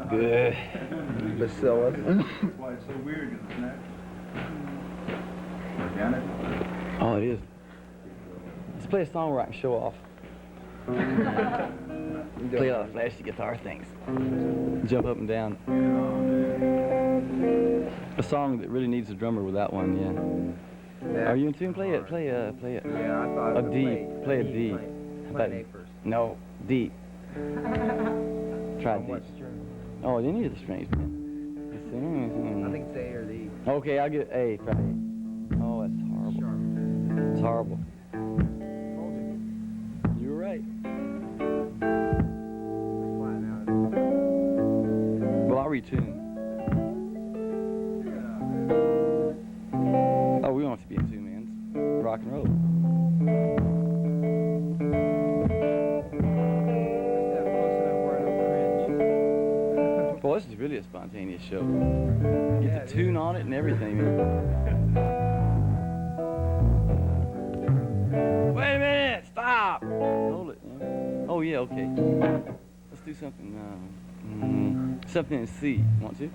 Good. Bacillus. That's why it's so weird, isn't it? Organic? Oh, it is. Let's play a song where I can show off. Play all the flashy guitar things. Jump up and down. A song that really needs a drummer with that one, yeah. Are you in tune? Play it. Play it. Yeah, I thought A it was D. Play a D. How about A first? No, D. Try On D. what string? Oh, you needed the strings, man. I think it's A or D. Okay, I'll get A. Try A. Oh, that's horrible. Sharp. It's horrible. You were right. Flat now. Well, I'll retune. Oh, we don't have to be in tune, man. It's rock and roll. Well, this is really a spontaneous show. Get the tune on it and everything, man. Wait a minute! Stop! Hold it. Oh, yeah, okay. Let's do something, something in C. Want to? Okay.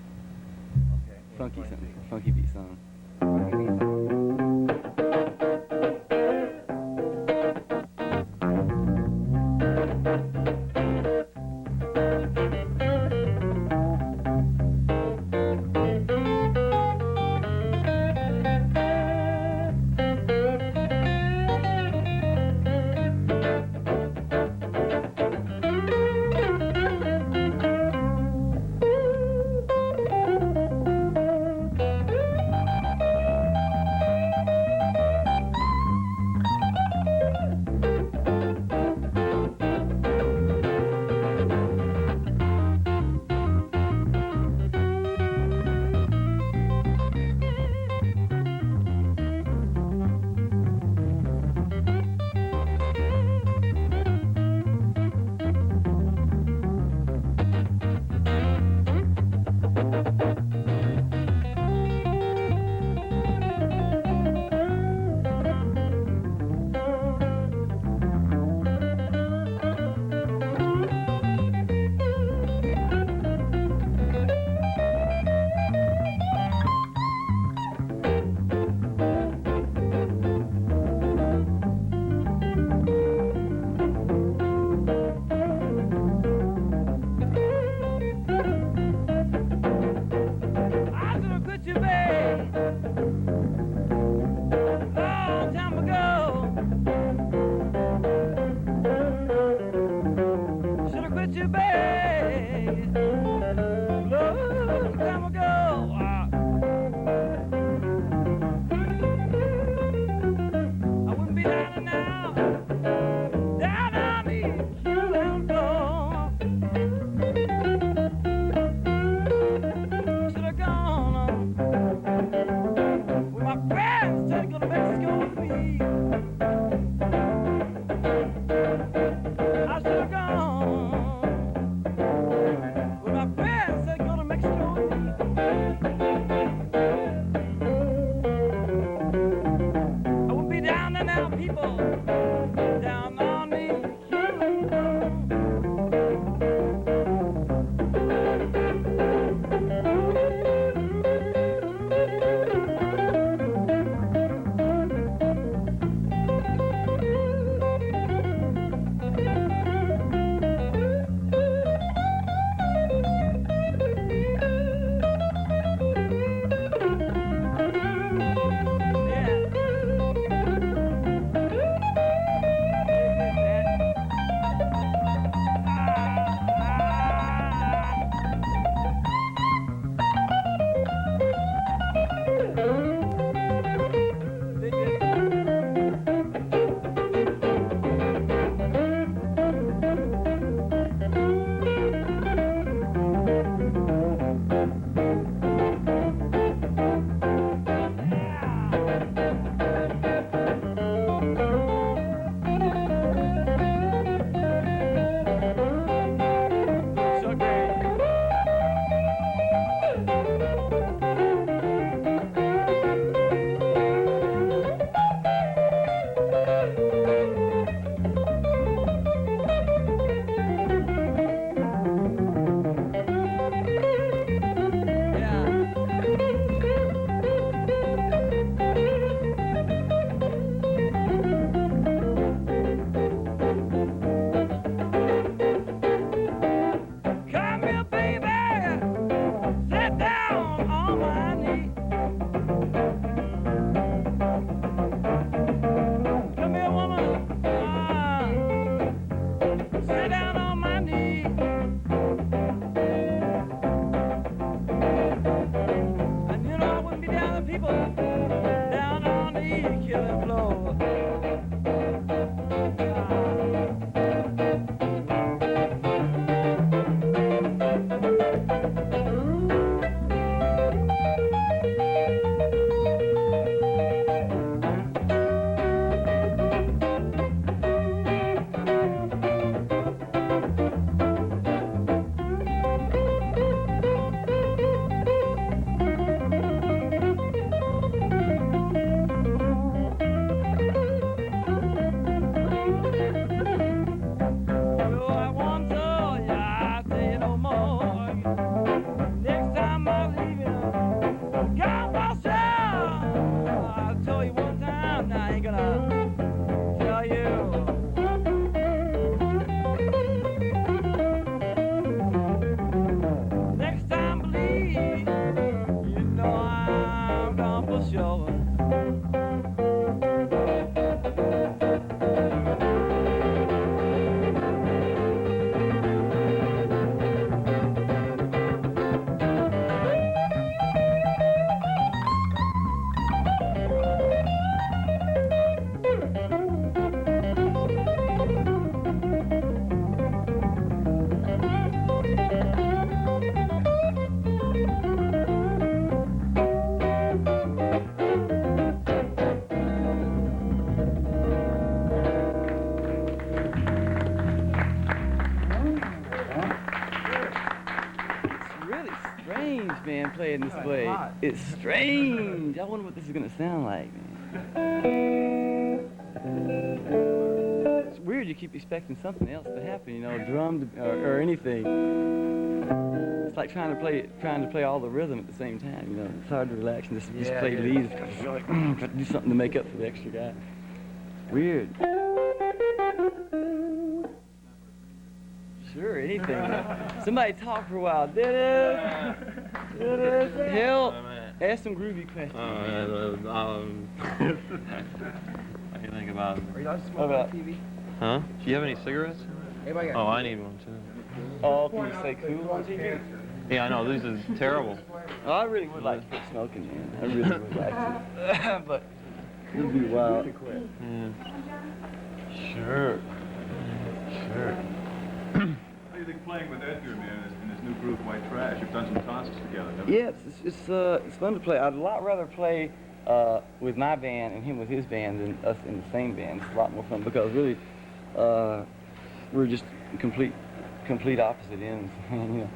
Funky something. Funky beat song. strange, man, playing this way. It's strange. I wonder what this is gonna sound like, man. It's weird. You keep expecting something else to happen, you know, a drum or anything. It's like trying to play all the rhythm at the same time. You know, it's hard to relax and just play leads. You're like, got to do something to make up for the extra guy. Weird. Sure, anything. Somebody talk for a while. Dennis! Help! Ask some groovy questions. What do you think about it? Are you allowed to smoke on TV? Huh? Do you have any cigarettes? Anybody got Oh, I need one too. Oh, can you say cool on TV? Yeah, I know, this is terrible. Oh, I really would like to quit smoking, man. I really would like to. But it'll be wild. Yeah. Sure. Sure. How do you think playing with Edgar, man, in this new group, White Trash? You've done some concerts together, haven't you? Yeah, it's fun to play. I'd a lot rather play with my band and him with his band than us in the same band. It's a lot more fun because really we're just complete opposite ends. You know,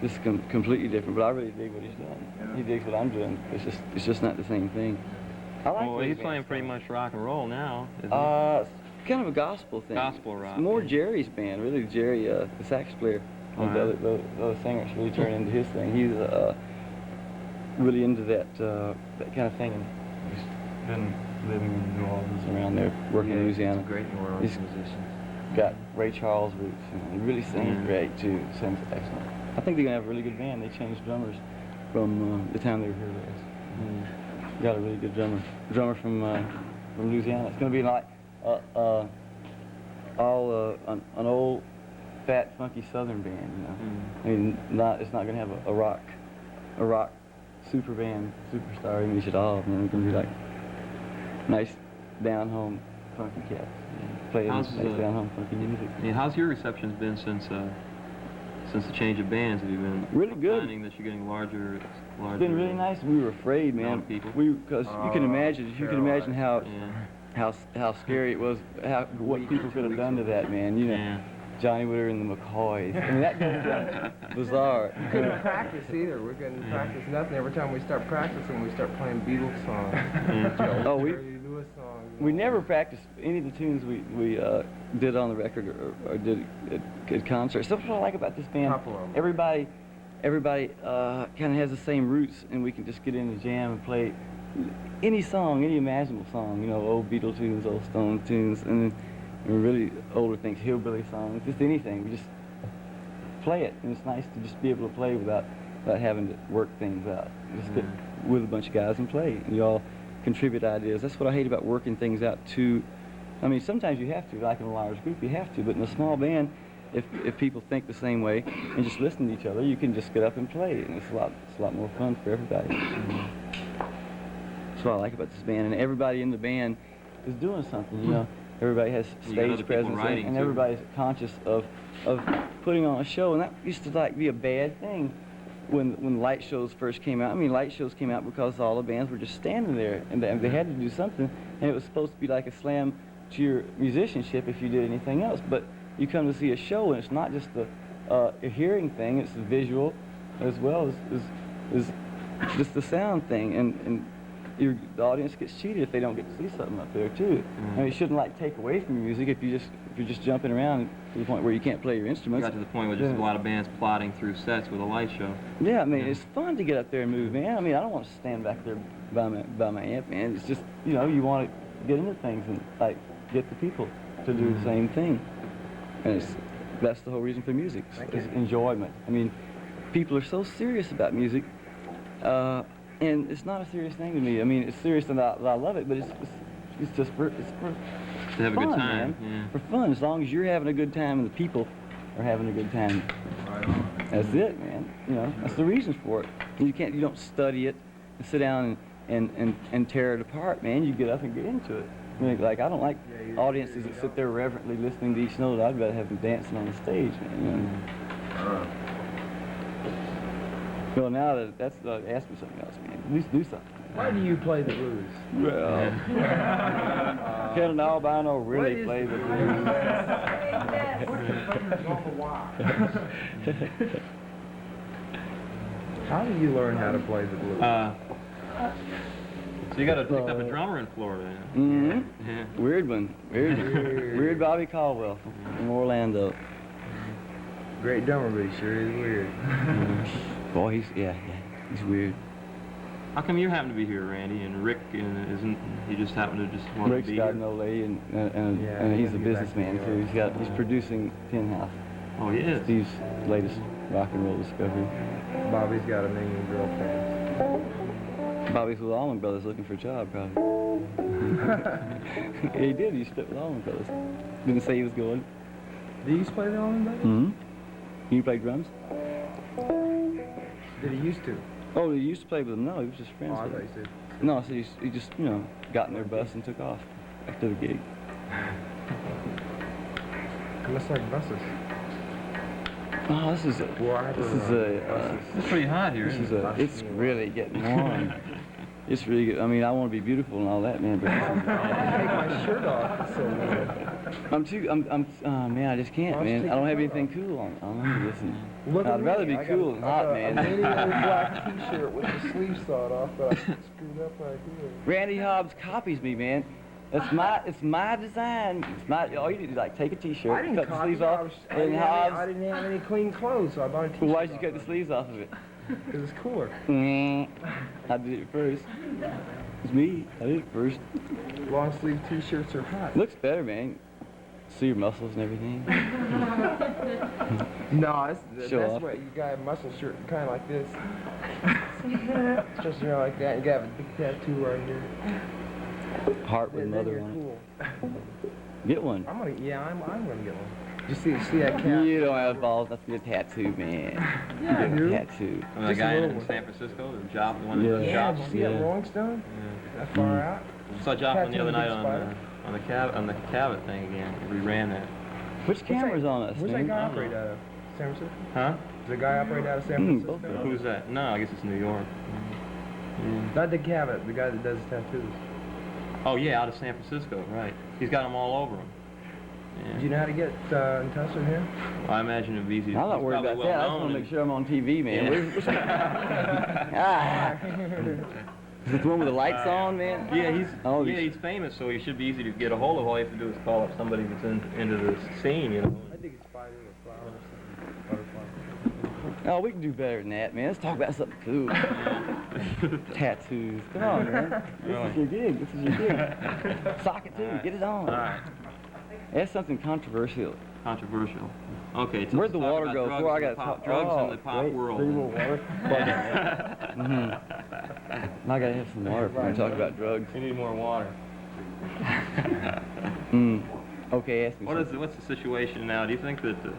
just completely different. But I really dig what he's doing. Yeah. He digs what I'm doing. It's just not the same thing. I like Well, the way he's the playing band's pretty going. much rock and roll now, isn't It's kind of a gospel thing. Gospel rock, It's more yeah. Jerry's band, really. Jerry, the sax player, and the other singers really turned into his thing. He's really into that kind of thing. And he's been living in New Orleans, around there, working in Louisiana. He's a great New Orleans He's musician. got Ray Charles roots. You know, he really sings great too. Sings excellent. I think they're gonna have a really good band. They changed drummers from the time they were here last. Got a really good drummer from Louisiana. It's gonna be like an old, fat, funky Southern band. You know, I mean, it's not gonna have a rock super band, superstar image at all. I mean, it's gonna be like nice, down home, funky cats. Playing nice down home, funky music. I mean, how's your reception been since the change of bands? Have you been Really good. finding that you're getting larger? It's been really nice. We were afraid, man. People. Because you can imagine how Yeah. how scary it was, what people could have done to that man. You know, Yeah. Johnny Woodard and the McCoys. I mean, that goes down bizarre. We couldn't practice either. We couldn't practice nothing. Every time we start practicing, we start playing Beatles songs. Oh, Jerry Lewis songs. we never practiced any of the tunes we did on the record or did at concerts. That's what I like about this band. Couple of 'em. Everybody kind of has the same roots, and we can just get in the jam and play any song, any imaginable song. You know, old Beatle tunes, old Stone tunes, and really older things, hillbilly songs, just anything. We just play it, and it's nice to just be able to play without having to work things out. Just get with a bunch of guys and play, and you all contribute ideas. That's what I hate about working things out too. I mean, sometimes you have to, like in a large group, you have to, but in a small band, if people think the same way and just listen to each other, you can just get up and play, and it's a lot more fun for everybody. That's what I like about this band, and everybody in the band is doing something. You know, everybody has You got other stage people presence, writing, and too. everybody's conscious of putting on a show, and that used to be a bad thing when light shows first came out. I mean, light shows came out because all the bands were just standing there, and they had to do something, and it was supposed to be like a slam to your musicianship if you did anything else. But you come to see a show, and it's not just a hearing thing; it's a visual as well as just the sound thing, and the audience gets cheated if they don't get to see something up there too. I mean, it shouldn't like take away from your music if you're just jumping around to the point where you can't play your instruments. Got to the point where there's a lot of bands plotting through sets with a light show. Yeah, I mean, it's fun to get up there and move, man. I mean, I don't want to stand back there by my amp, man. It's just, you know, you want to get into things and like get the people to do the same thing, and that's the whole reason for music, is enjoyment. I mean, people are so serious about music. And it's not a serious thing to me. I mean, it's serious and I love it, but it's just for To have fun, a good time. man. For fun, as long as you're having a good time and the people are having a good time. Right on. That's it, man. You know, that's the reason for it. You don't study it and sit down and tear it apart, man. You get up and get into it. I mean, like, I don't like audiences that sit there reverently listening to each note. I'd rather have them dancing on the stage, man. You know? Well, now that's ask me something else, man. At least do something. Why do you play the blues? Well, can an albino really play the blues? How did you learn how to play the blues? So you got to pick up a drummer in Florida. Mm-hmm. Yeah. Weird one. Weird Bobby Caldwell from Orlando. Great drummer, but he sure is weird. Boy, he's weird. How come you happen to be here, Randy? And Rick isn't? He just happened to just want Rick's to be got here. an old lady, and he's he's a gonna get back to businessman New too. York. He's producing Tin House, Oh, he is. Steve's latest rock and roll discovery. Bobby's got a million girlfriends. Bobby's with Allman Brothers looking for a job, probably. Yeah, he did. He split with Allman Brothers. Didn't say he was going. Did he used to play the Allman Brothers? Mm-hmm. You play drums? Did he used to? Oh, he used to play with them. No, he was just Oh, friends I with thought them. you said. No, so he just, got in their bus and took off after the gig. It looks like buses. Oh, this is a, It's pretty hot here, isn't it? it's really getting warm. It's really good. I mean, I want to be beautiful and all that, man, but I take my shirt off. It's so warm. man, I just can't, Why don't you man. take I don't your have coat anything cool on. Listen. Look at I'd rather me. be cool than hot, man. I got a mini black T-shirt with the sleeves sawed off, but I screwed up right here. Randy Hobbs copies me, man. It's my design. It's my. All you do is like take a I T-shirt, didn't cut the copy sleeves it. off, I and didn't Hobbs. have any clean clothes, so I bought a T-shirt. Well, why'd you cut the sleeves off of it? Because it's cooler. I did it first. It's me. I did it first. Long sleeve T-shirts are hot. Looks better, man. See your muscles and everything. No, Show that's off. what you got a muscle shirt, kind of like this. Just like that. You got a big tattoo right here. Heart with Then mother you're on cool. it. Get one. I'm gonna get one. You see that cat? You don't have balls. That's a good tattoo, man. Yeah, I Get do. a tattoo. The Just a guy little in one. San Francisco, the job, the one Yeah. that does Yeah, job. did you see that Rolling Stone? That far out? Saw Joplin the other night Tattoo on the Cabot thing again. We ran that. Which camera's on us, Where's that man? guy operate out of? San Francisco? Huh? Does the guy operate out of San Francisco? both of them. Who's that? No, I guess it's New York. Not the Cabot, the guy that does tattoos. Oh yeah, out of San Francisco, right? He's got them all over him. Do you know how to get in touch with him? Well, I imagine it'd be easy. I'm not He's worried probably about that. I just well want to known make sure I'm on TV, man. Yeah. Is it the one with the lights on, man? Yeah, he's he's famous, so he should be easy to get a hold of. All you have to do is call up somebody that's into the scene, you know. I think it's spider or flower or something. Butterfly. Oh, we can do better than that, man. Let's talk about something cool. Tattoos. Come on, man. This is your gig. Sock it too. Get it on. All right. That's something controversial. Controversial. Okay. So Where'd the let's talk water about go? drugs Before I in the got pop- drugs in the pop wait, world. bring more water. I gotta have some water before I talk about drugs. We need more water. Okay, ask me. What's the situation now? Do you think that a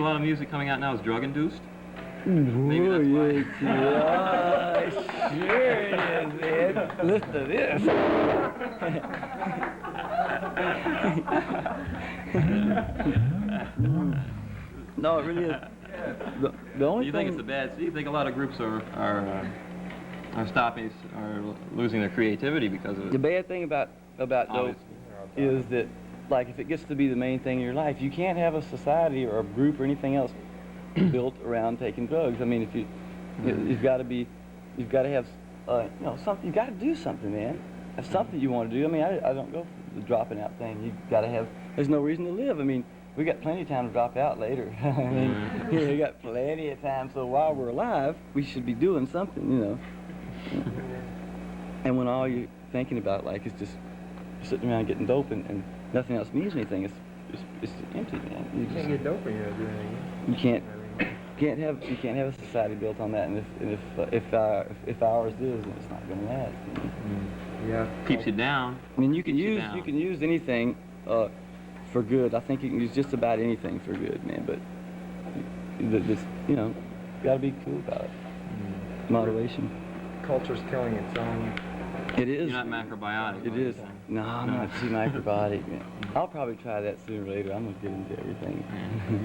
lot of music coming out now is drug induced? Maybe that's why. Yeah, sure it is, man. Listen to this. No, it really is. The only Do you thing. think it's a bad? Do you think a lot of groups are stopping, are losing their creativity because of it? The bad thing about dope Obviously. is that, like, if it gets to be the main thing in your life, you can't have a society or a group or anything else built around taking drugs. I mean, if you've got to have, something. You've got to do something, man. If something you want to do. I mean, I don't go for the dropping out thing. You've got to have. There's no reason to live. I mean, we got plenty of time to drop out later. I mean, we got plenty of time. So while we're alive, we should be doing something, you know. And when all you're thinking about, like, is just sitting around getting dope and nothing else means anything, it's empty, man. You can't get dope when you're not doing anything. You can't have a society built on that, and if ours is, then it's not going to last. Yeah. Keeps you down. I mean, you can Keeps you use down. anything for good. I think you can use just about anything for good, man. But this, got to be cool about it. Moderation. Culture's killing its own. It is. You're not macrobiotic. It is. No, I'm not too microbiotic, man. I'll probably try that sooner or later. I'm gonna get into everything.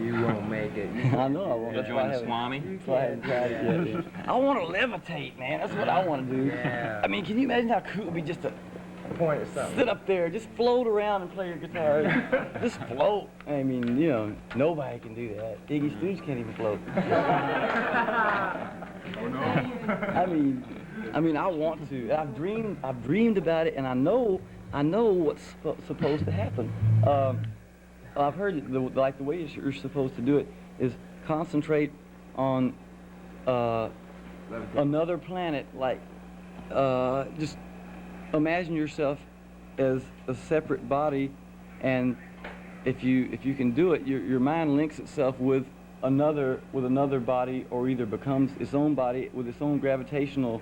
You won't make it. I know I won't. You'll That's why I join the haven't- Swami. that's why I haven't tried it yet, man. I want to levitate, man. That's what I want to do. Yeah. I mean, can you imagine how cool it would be just to Point at something. sit up there, just float around and play your guitar? Just float. I mean, nobody can do that. Iggy Stooge can't even float. I mean, I want to. I've dreamed about it, and I know what's supposed to happen. I've heard the way you're supposed to do it is concentrate on another planet, like just imagine yourself as a separate body, and if you can do it, your mind links itself with another body, or either becomes its own body with its own gravitational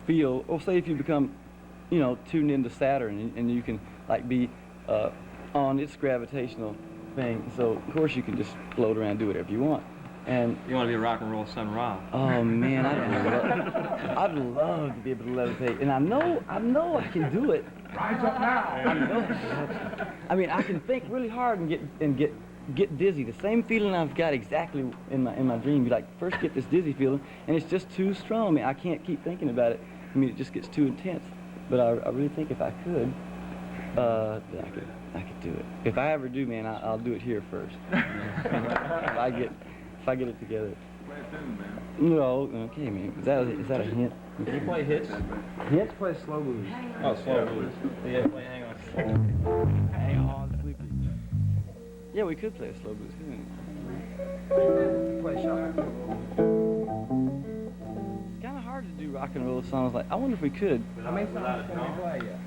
field. Or say if you become, tuned into Saturn, and you can like be on its gravitational thing. So of course you can just float around, do whatever you want. And You want to be a rock and roll Sun Ra. oh man, I'd love to be able to levitate, and I know I can do it. Rise up now. I know. I mean, I can think really hard and get dizzy. The same feeling I've got exactly in my dream. You like first get this dizzy feeling, and it's just too strong. I mean, I can't keep thinking about it. I mean, it just gets too intense. But I really think if I could, then I could do it. If I ever do, man, I'll do it here first. If I get it together. Play a tune, man. No, okay, man. Is that a hint? Can you play hits? Hint? Play slow blues. Oh, slow blues. Yeah, play Hang On. Hang on, sleepy. Yeah, we could play a slow blues, couldn't we? Play shot. It's kind of hard to do rock and roll songs like. I wonder if we could. How many songs can we play yet?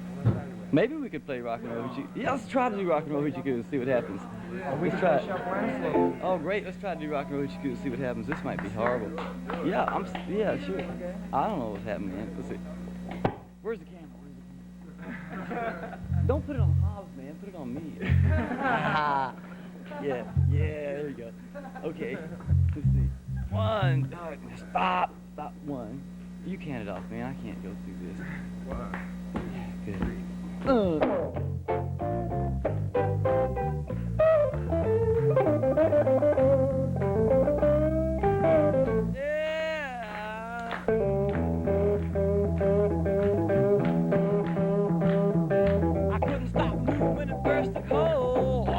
Maybe we could play rock and roll. Yeah, let's try to do rock and roll Hoochie Coo and see what happens. We Let's can try play it. shuffle and slow. Oh, great. Let's try to do rock and roll Hoochie Coo and see what happens. This might be horrible. Yeah, yeah, sure. I don't know what's happening, man. Let's see. Where's the camera? Don't put it on Hobbs, man. Put it on me. Yeah, there you go. Okay, let's see. One, stop, one. You count it off, man. I can't go through this. Yeah, good. I couldn't stop moving when it burst to cold. It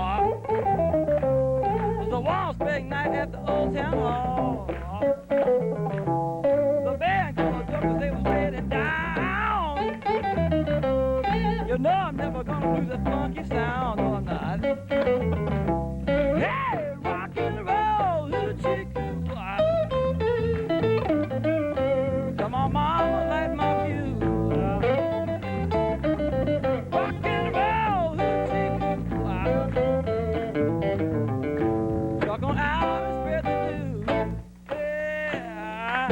was a warm spring night at the old town hall. The band called up 'cause they was ready down. You know I'm never gonna lose that funky sound. No, I'm not. Hey, rock and roll, Hoochie Coo. Come on, mama, light my fuse. Rock and roll, Hoochie Coo. Truck on out and spread the news. Yeah.